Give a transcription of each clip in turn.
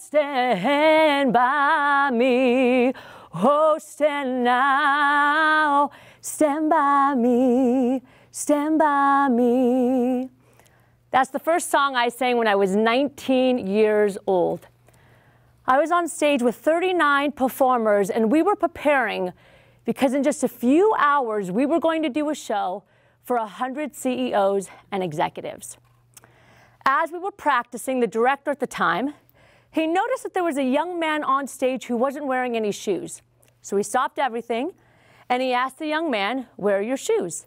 stand by me. Oh, stand now, stand by me, stand by me. That's the first song I sang when I was 19 years old. I was on stage with 39 performers, and we were preparing because in just a few hours, we were going to do a show for 100 CEOs and executives. As we were practicing, the director at the time, he noticed that there was a young man on stage who wasn't wearing any shoes. So he stopped everything, and he asked the young man, "Where are your shoes?"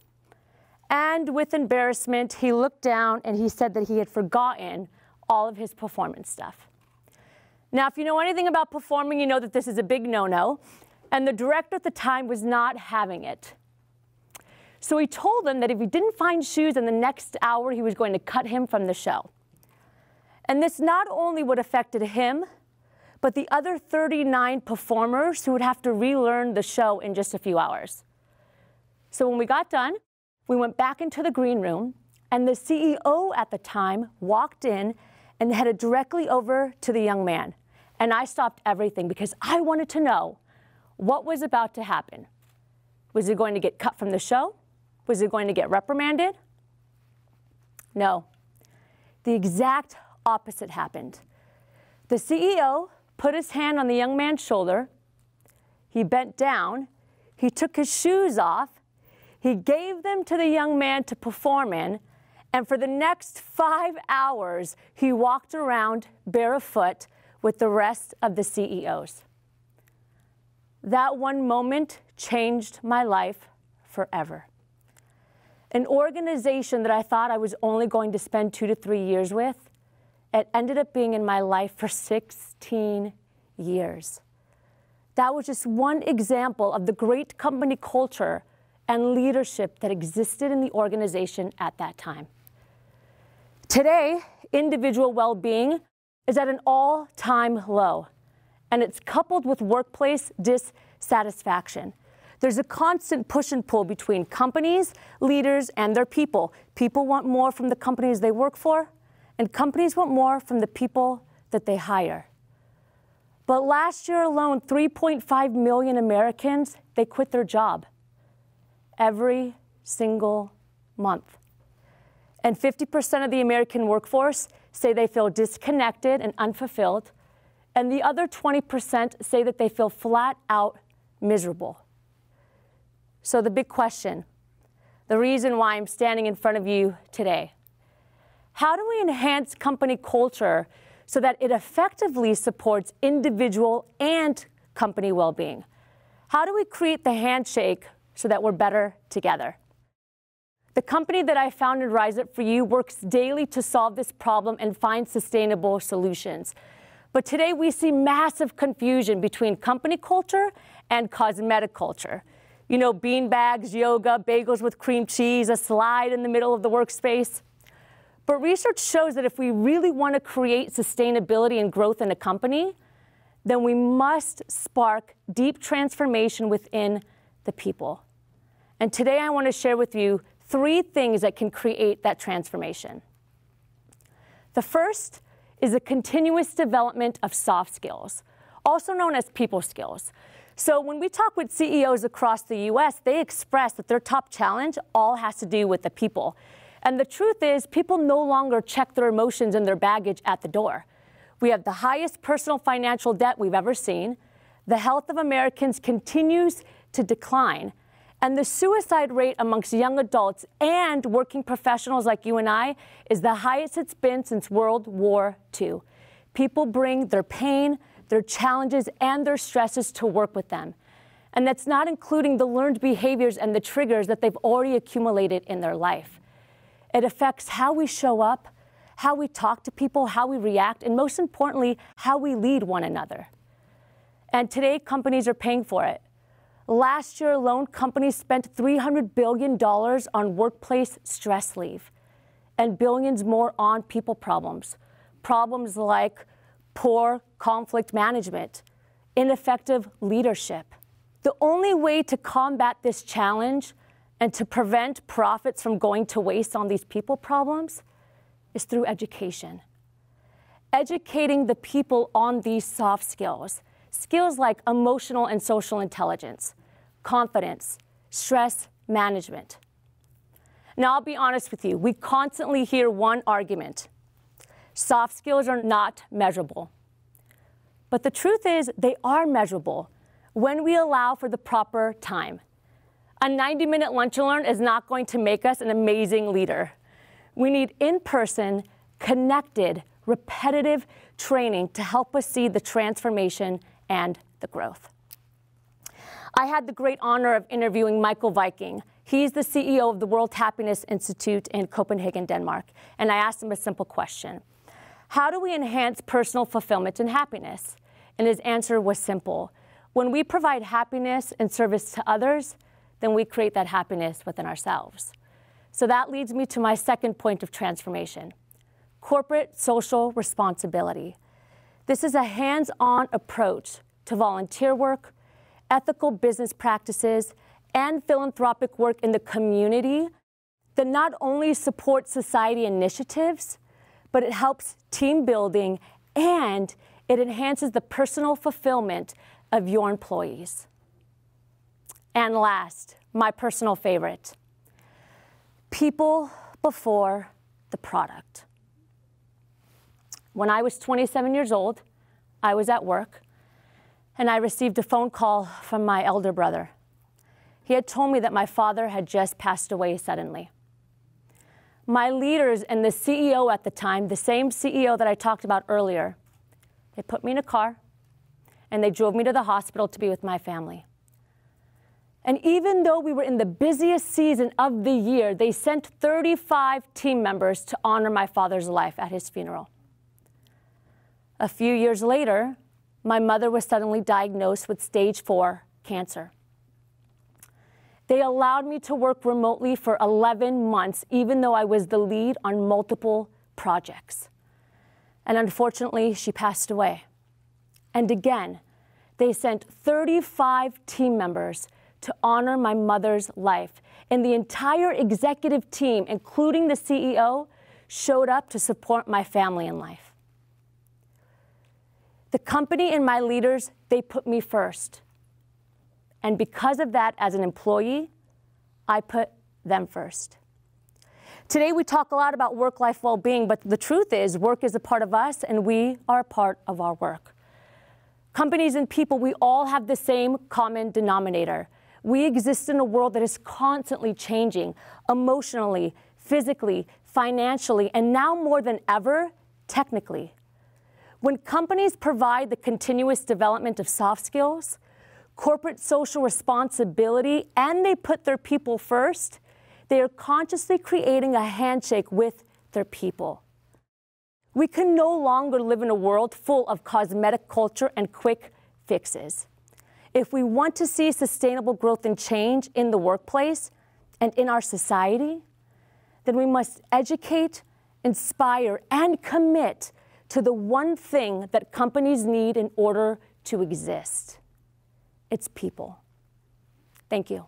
And with embarrassment, he looked down and he said that he had forgotten all of his performance stuff. Now, if you know anything about performing, you know that this is a big no-no, and the director at the time was not having it. So he told him that if he didn't find shoes in the next hour, he was going to cut him from the show. And this not only would have affected him, but the other 39 performers who would have to relearn the show in just a few hours. So when we got done, we went back into the green room, and the CEO at the time walked in and headed directly over to the young man. And I stopped everything because I wanted to know what was about to happen. Was he going to get cut from the show? Was he going to get reprimanded? No. The exact opposite happened. The CEO put his hand on the young man's shoulder. He bent down. He took his shoes off. He gave them to the young man to perform in. And for the next 5 hours, he walked around barefoot with the rest of the CEOs. That one moment changed my life forever. An organization that I thought I was only going to spend 2 to 3 years with, it ended up being in my life for 16 years. That was just one example of the great company culture and leadership that existed in the organization at that time. Today, individual well-being is at an all-time low, and it's coupled with workplace dissatisfaction. There's a constant push and pull between companies, leaders, and their people. People want more from the companies they work for, and companies want more from the people that they hire. But last year alone, 3.5 million Americans, they quit their job every single month. And 50% of the American workforce say they feel disconnected and unfulfilled, and the other 20% say that they feel flat out miserable. So the big question, the reason why I'm standing in front of you today, how do we enhance company culture so that it effectively supports individual and company well-being? How do we create the handshake so that we're better together? The company that I founded, Rise Up For You, works daily to solve this problem and find sustainable solutions. But today we see massive confusion between company culture and cosmetic culture. You know, beanbags, yoga, bagels with cream cheese, a slide in the middle of the workspace. But research shows that if we really want to create sustainability and growth in a company, then we must spark deep transformation within the people. And today I want to share with you 3 things that can create that transformation. The first is a continuous development of soft skills, also known as people skills. So when we talk with CEOs across the US, they express that their top challenge all has to do with the people. And the truth is, people no longer check their emotions and their baggage at the door. We have the highest personal financial debt we've ever seen. The health of Americans continues to decline. And the suicide rate amongst young adults and working professionals like you and I is the highest it's been since World War II. People bring their pain, their challenges, and their stresses to work with them. And that's not including the learned behaviors and the triggers that they've already accumulated in their life. It affects how we show up, how we talk to people, how we react, and most importantly, how we lead one another. And today, companies are paying for it. Last year alone, companies spent $300 billion on workplace stress leave and billions more on people problems. Problems like poor conflict management, ineffective leadership. The only way to combat this challenge and to prevent profits from going to waste on these people problems is through education. educating the people on these soft skills, skills like emotional and social intelligence, confidence, stress management. Now, I'll be honest with you, we constantly hear one argument: soft skills are not measurable. But the truth is, they are measurable when we allow for the proper time. A 90-minute lunch and learn is not going to make us an amazing leader. We need in-person, connected, repetitive training to help us see the transformation and the growth. I had the great honor of interviewing Michael Viking. He's the CEO of the World Happiness Institute in Copenhagen, Denmark. And I asked him a simple question: how do we enhance personal fulfillment and happiness? And his answer was simple: when we provide happiness and service to others, then we create that happiness within ourselves. So that leads me to my second point of transformation: corporate social responsibility. This is a hands-on approach to volunteer work, ethical business practices, and philanthropic work in the community that not only supports society initiatives, but it helps team building and it enhances the personal fulfillment of your employees. And last, my personal favorite: people before the product. When I was 27 years old, I was at work, and I received a phone call from my elder brother. He had told me that my father had just passed away suddenly. My leaders and the CEO at the time, the same CEO that I talked about earlier, they put me in a car, and they drove me to the hospital to be with my family. And even though we were in the busiest season of the year, they sent 35 team members to honor my father's life at his funeral. A few years later, my mother was suddenly diagnosed with stage 4 cancer. They allowed me to work remotely for 11 months, even though I was the lead on multiple projects. And unfortunately, she passed away. And again, they sent 35 team members to honor my mother's life. And the entire executive team, including the CEO, showed up to support my family in life. The company and my leaders, they put me first. And because of that, as an employee, I put them first. Today, we talk a lot about work-life well-being, but the truth is, work is a part of us, and we are a part of our work. Companies and people, we all have the same common denominator. We exist in a world that is constantly changing, emotionally, physically, financially, and now more than ever, technically. When companies provide the continuous development of soft skills, corporate social responsibility, and they put their people first, they are consciously creating a handshake with their people. We can no longer live in a world full of cosmetic culture and quick fixes. If we want to see sustainable growth and change in the workplace and in our society, then we must educate, inspire, and commit to the one thing that companies need in order to exist. It's people. Thank you.